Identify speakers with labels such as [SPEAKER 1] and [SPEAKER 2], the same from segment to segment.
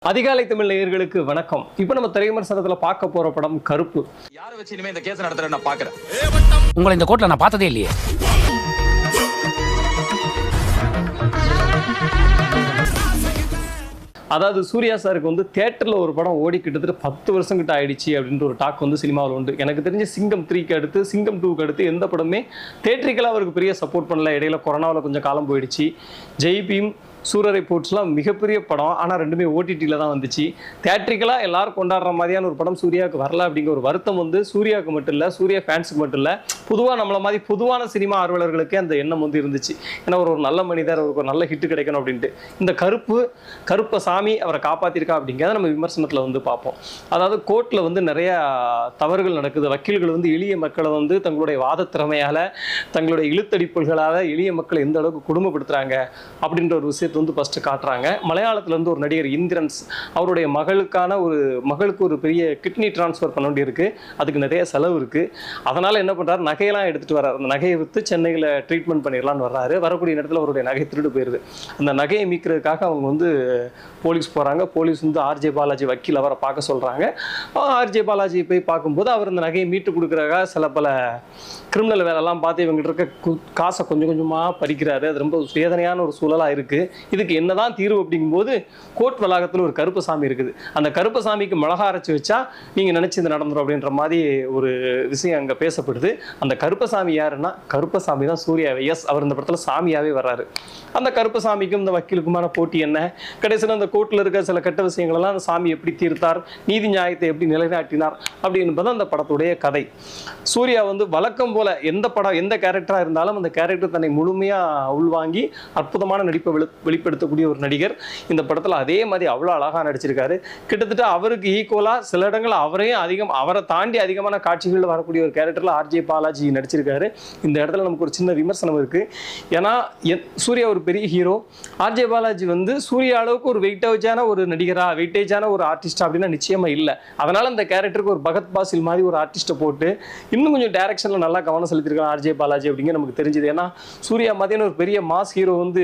[SPEAKER 1] அதிகாலை தமிழ் நேயர்களுக்கு வணக்கம். இப்போ நம்ம திரைவிமர்சனத்துல பார்க்க போற படம் கருப்பு.
[SPEAKER 2] யாரை வச்சு இனிமே இந்த கேஸ் நடத்துறேன்னு நான் பார்க்கறேன்.
[SPEAKER 3] உங்களை இந்த கோர்ட்ல நான் பார்த்ததே இல்லையே.
[SPEAKER 1] அதாவது சூர்யா சாருக்கு வந்து தியேட்டர்ல ஒரு படம் ஓடி கிட்டத்தட்ட 10 வருஷம் கிட்ட ஆயிடுச்சு அப்படின்ற ஒரு டாக் வந்து சினிமாவில் உண்டு. எனக்கு தெரிஞ்சு சிங்கம் 3க்கு அடுத்து சிங்கம் 2க்கு அடுத்து எந்த படமே தியேட்டரிக்கலாக அவருக்கு பெரிய சப்போர்ட் பண்ணல. இடையில கொரோனாவில் கொஞ்சம் காலம் போயிடுச்சு. ஜெய் பீம், சூரரை போட்ஸ்லாம் மிகப்பெரிய படம். ஆனால் ரெண்டுமே ஓடிடியில் தான் வந்துச்சு. தியேட்ரிக்கலாக எல்லாரும் கொண்டாடுற மாதிரியான ஒரு படம் சூர்யாவுக்கு வரல அப்படிங்கிற ஒரு வருத்தம் வந்து சூர்யாவுக்கு மட்டும் இல்லை, சூர்யா ஃபேன்ஸுக்கு மட்டும் இல்லை, பொதுவாக நம்மள மாதிரி பொதுவான சினிமா ஆர்வலர்களுக்கே அந்த எண்ணம் வந்து இருந்துச்சு. ஏன்னா ஒரு நல்ல மனிதர், அவருக்கு ஒரு நல்ல ஹிட்டு கிடைக்கணும் அப்படின்ட்டு. இந்த கருப்ப சாமி அவரை காப்பாற்றிருக்கா அப்படிங்கிறத நம்ம விமர்சனத்தில் வந்து பார்ப்போம். அதாவது கோர்ட்டில் வந்து நிறைய தவறுகள் நடக்குது. வக்கீல்கள் வந்து எளிய மக்களை வந்து தங்களுடைய வாத திறமையால், தங்களுடைய இழுத்தடிப்புகளால் எளிய மக்களை எந்த அளவுக்கு குடும்பப்படுத்துகிறாங்க அப்படின்ற ஒரு விஷயத்தை வந்து ஃபர்ஸ்ட் காட்டுறாங்க. மலையாளத்துல இருந்து ஒரு நடிகர் இந்திரன்ஸ், அவருடைய மகளுக்கு ஒரு பெரிய கிட்னி டிரான்ஸ்ஃபர் பண்ண வேண்டி இருக்கு. அதுக்கு நிறைய செலவு இருக்கு. அதனால என்ன பண்றாரு, நகையெல்லாம் எடுத்துட்டு வர்றாரு. அந்த நகையை விற்று சென்னையில் ட்ரீட்மெண்ட் பண்ணிடலான்னு வர்றாரு. வரக்கூடிய நேரத்தில் அவருடைய நகை திருடு போயிருது. அந்த நகையை மீட்கிறதுக்காக அவங்க வந்து போலீஸ் போறாங்க. போலீஸ் வந்து ஆர்ஜே பாலாஜி வக்கீல் அவரை பார்க்க சொல்றாங்க. ஆர்ஜே பாலாஜி போய் பார்க்கும்போது அவர் அந்த நகையை மீட்டு கொடுக்குறதுக்காக சில பல கிரிமினல் வேலைலாம் பார்த்து இவங்ககிட்ட இருக்க காசை கொஞ்சம் கொஞ்சமாக பறிக்கிறாரு. அது ரொம்ப வேதனையான ஒரு சூழலாக இருக்கு. இதுக்கு என்னதான் தீர்வு அப்படிங்கும்போது கோர்ட் வளாகத்தில் ஒரு கருப்பசாமி இருக்குது. அந்த கருப்பசாமிக்கு மிளகா அரைச்சி வச்சா நீங்க நினைச்சு இது நடந்துடும் அப்படின்ற மாதிரி ஒரு விஷயம் அங்கே பேசப்படுது. அந்த கருப்பசாமி யாருன்னா, கருப்பசாமி தான் சூர்யாவே. எஸ், அவர் இந்த படத்தில் சாமியாவே வர்றாரு. அந்த கருப்பசாமிக்கும் இந்த வக்கீலுக்குமான போட்டி என்ன, கடைசியில் அந்த கோர்ட்டில் இருக்க சில கெட்ட விஷயங்களெல்லாம் அந்த சாமி எப்படி தீர்த்தார், நீதி நியாயத்தை எப்படி நிலைநாட்டினார் அப்படி என்பது அந்த படத்துடைய கதை. சூர்யா வந்து வழக்கம் போல எந்த கேரக்டராக இருந்தாலும் அந்த கேரக்டர் தன்னை முழுமையாக உள்வாங்கி அற்புதமான நடிப்பை வெளிப்படுத்தக்கூடிய ஒரு நடிகர். இந்த படத்தில் அதே மாதிரி அவ்வளோ அழகாக நடிச்சிருக்காரு. கிட்டத்தட்ட அவருக்கு ஈக்குவலாக சில இடங்கள் அவரை தாண்டி அதிகமான காட்சிகளில் வரக்கூடிய ஒரு கேரக்டரில் ஆர்ஜே பாலாஜி நடிச்சிருக்காரு. இந்த இடத்துல நமக்கு ஒரு சின்ன விமர்சனம் இருக்குது. ஏன்னா சூர்யா ஒரு பெரிய ஹீரோ, ஆர்ஜே பாலாஜி வந்து சூர்யா அளவுக்கு ஒரு வெயிட்டேஜான ஒரு நடிகரா, வெயிட்டேஜான ஒரு ஆர்டிஸ்டா அப்படின்னா நிச்சயமா இல்லை. அதனால அந்த கேரக்டருக்கு ஒரு பகத் பாசில் மாதிரி ஒரு ஆர்டிஸ்ட்டை போட்டு இன்னும் கொஞ்சம் டைரக்ஷனில் நல்லா கவனம் செலுத்திருக்காங்க ஆர்ஜே பாலாஜி அப்படிங்கிற நமக்கு தெரிஞ்சுது. ஏன்னா சூர்யா மாதிரியான ஒரு பெரிய மாஸ் ஹீரோ வந்து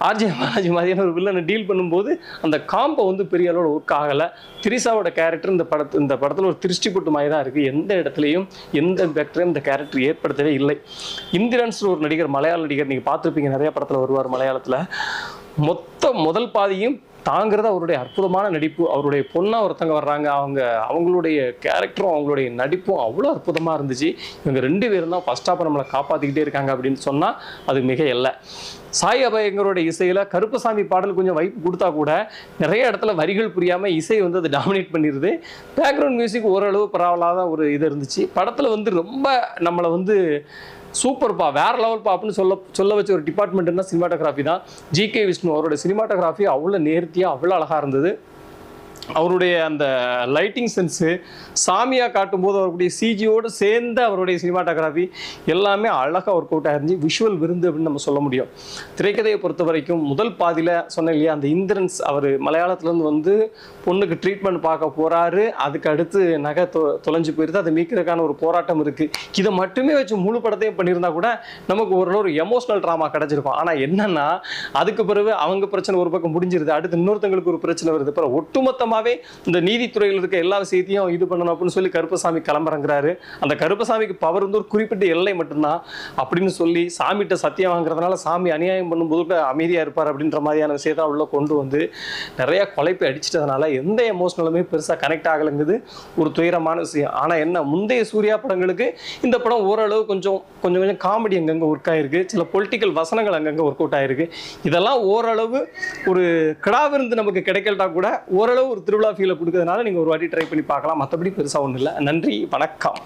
[SPEAKER 1] ஆர்ஜே பாலாஜி மாதிரியான ஒரு வில்லனை டீல் பண்ணும்போது அந்த காம்போ வந்து பெரிய அளவில் ஒர்க் ஆகலை. திரிசாவோட கேரக்டர் இந்த படத்தில் ஒரு திருஷ்டிப்பட்டு மாதிரி தான் இருக்குது. எந்த இடத்துலையும் எந்த வெக்டரையும் இந்த கேரக்டர் ஏற்படுத்தவே இல்லை. இந்திரன்ஸ் ஒரு நடிகர், மலையாள நடிகர், நீங்கள் பார்த்துருப்பீங்க, நிறைய படத்தில் வருவார் மலையாளத்தில். முதல் பாதியும் தாங்கிறது அவருடைய அற்புதமான நடிப்பு. அவருடைய பொண்ணா ஒருத்தங்க வர்றாங்க, அவங்களுடைய கேரக்டரும் அவங்களுடைய நடிப்பும் அவ்வளோ அற்புதமாக இருந்துச்சு. இவங்க 2 பேரும் தான் ஃபர்ஸ்ட் ஆஃப் நம்மளை காப்பாற்றிக்கிட்டே இருக்காங்க அப்படின்னு சொன்னால் அது மிக இல்லை. சாய் அபயங்கரோட இசையில் கருப்பசாமி பாடல் கொஞ்சம் வைப்பு கொடுத்தா கூட நிறைய இடத்துல வரிகள் புரியாமல் இசை வந்து அது டாமினேட் பண்ணிடுது. பேக்ரவுண்ட் மியூசிக் ஓரளவு பரவலாத ஒரு இது இருந்துச்சு. படத்தில் வந்து ரொம்ப நம்மளை வந்து சூப்பர்ப்பா, வேற லெவல் பாப்புன்னு சொல்ல வச்ச ஒரு டிபார்ட்மெண்ட்னா சினிமாட்டோகிராஃபி தான். ஜி.கே. விஷ்ணு அவரோட சினிமாட்டோகிராஃபி அவ்வளோ நேர்த்தியாக அவ்வளோ அழகாக இருந்தது. அவருடைய அந்த லைட்டிங் சென்ஸு, சாமியாக காட்டும்போது அவருடைய சிஜியோடு சேர்ந்த அவருடைய சினிமாட்டோகிராஃபி எல்லாமே அழகாக ஒர்க் அவுட் ஆகிருந்துச்சு. விஷுவல் விருந்து அப்படின்னு நம்ம சொல்ல முடியும். திரைக்கதையை பொறுத்த வரைக்கும் முதல் பாதியில் சொன்னேன் இல்லையா, அந்த இந்திரன்ஸ் அவர் மலையாளத்துலேருந்து வந்து பொண்ணுக்கு ட்ரீட்மெண்ட் பார்க்க போகிறாரு. அதுக்கு அடுத்து நகை தொலைஞ்சு போயிருது. அதை மீட்கிறதுக்கான ஒரு போராட்டம் இருக்குது. இதை மட்டுமே வச்சு முழு படத்தையும் பண்ணியிருந்தா கூட நமக்கு ஒரு எமோஷனல் ட்ராமா கிடச்சிருக்கும். ஆனால் என்னன்னா அதுக்கு பிறகு அவங்க பிரச்சனை ஒரு பக்கம் முடிஞ்சிருது, அடுத்து இன்னொருத்தங்களுக்கு ஒரு பிரச்சனை வருது. அப்புறம் ஒட்டுமொத்தமாக இந்த நீதித்துறையில் இருக்க எல்லா விஷயத்தையும் இது பண்ணணும் அப்படின்னு சொல்லி கருப்பசாமி கிளம்புறாங்கிறாரு. அந்த கருப்பசாமிக்கு பவர் வந்து ஒரு குறிப்பிட்ட எல்லை மட்டும்தான் அப்படின்னு சொல்லி சாமிகிட்ட சத்தியம் வாங்குறதுனால சாமி அநியாயம் பண்ணும்போது அமைதியா இருப்பார் அப்படின்ற மாதிரியான விஷயத்தை உள்ள கொண்டு வந்து நிறைய கொலைப்பை அடிச்சிட்டதுனால எந்த எமோஷனலுமே பெருசா கனெக்ட் ஆகலைங்கிறது ஒரு துயரமான விஷயம். ஆனா என்ன, முந்தைய சூர்யா படங்களுக்கு இந்த படம் ஓரளவு கொஞ்சம் காமெடி அங்கங்க ஒர்க் ஆயிருக்கு, சில பொலிட்டிக்கல் வசனங்கள் அங்கங்க ஒர்க் அவுட் ஆயிருக்கு. இதெல்லாம் ஓரளவு ஒரு கிடாவிருந்து நமக்கு கிடைக்கலட்டா கூட ஓரளவு ஒரு திருவிழா ஃபீலை கொடுக்கறதுனால நீங்கள் ஒரு வாட்டி ட்ரை பண்ணி பார்க்கலாம். மற்றபடி பெருசாக ஒன்றும் இல்லை. நன்றி, வணக்கம்.